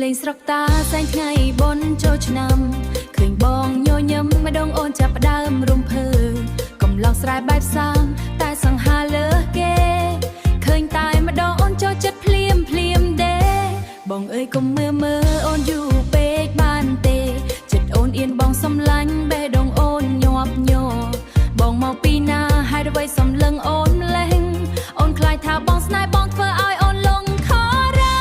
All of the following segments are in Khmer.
លេងស្រុកតាសែងថ្ងៃបុណ្យចូលឆ្នាំឃើញបងញញឹមម្ដងអូនចាប់ផ្ដើមរំភើកំឡោះស្រែបែបសាមតែសង្ហាលើគេឃើញតែម្ដងអូនចូលចិត្តភ្លាមទេបងអើយកុំមើលអូនយូរពេកបានទេចិត្តអូនអៀនបងសំឡាញ់បេះដូងអូនញាប់ញ័របងមកពីណាហើយអ្វីសំលឹងអូនលេងអូនខ្លាចថាបងស្នេហ៍បងធ្វើឲ្យអូនលងខរ៉ា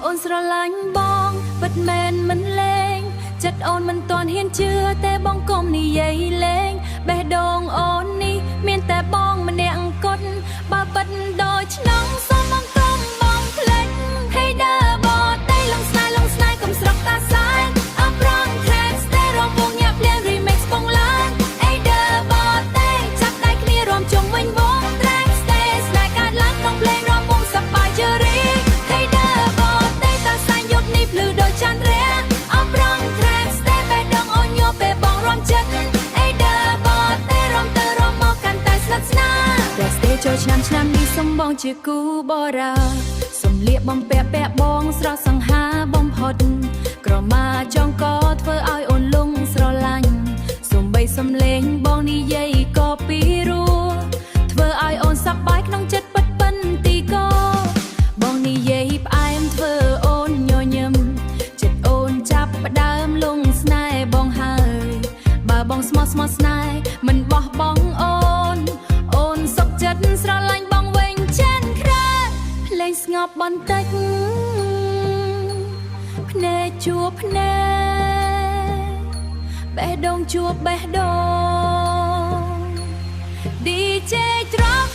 អូនស្រឡាញ់បងពិតមែនមិនលេងចិត្តអូនមិនទាន់ហ៊ានជឿតែបងកុំនិយាយលេងបេះដូងអូននេះមានតែបងម្នាក់អង្គត់បើពិតដូចឆ្នាំសូមបងកុំបងភ្លេចให้เด้อบอได้ลงสไนกុំស្រុកតាសាយអបរងแท็กស្ទេរំវងញាប់លៀង remix បងឡើងអីเด้อบอได้ចាប់ដៃគ្នារំជុំវិញវង track stay ស្នេហ៍កើតឡើងក្នុងភ្លេងរំវងសប្បាយជរីให้เด้อบอได้តាសាយយកនេះភ្លឺដូចច័ន្ទរះអបរង track stay បេះដូងអូនញ័រពេលបងរំចិត្តអីเด้อบอได้រំទៅរំមកកាន់តែស្និទ្ធស្នាល track stay ចូលឆ្នាំនេះសុំបងជាគូបរាសំលៀកបំពាក់បងស្រស់សង្ហាបំផុតក្រមាចងកធ្វើឲ្យអូនលងស្រឡាញ់សំបីសំលេងបងនិយាយក៏ពីរោះធ្វើឲ្យអូនសប្បាយក្នុងចិត្តពិតពិនទីក៏បងនិយាយផ្អែមធ្វើអូនញញឹមចិត្តអូនចាប់ផ្ដើមលងស្នេហ៍បងហើយបើបងស្មោះស្នេហ៍មិនបោះបង់អូនសុខចិត្តស្រឡាញ់បងវិញចិនក្រែលេងស្ងប់បន្តិចភ្នែកជួបភ្នែកបេះដូងជួបបេះដូង DJ Drop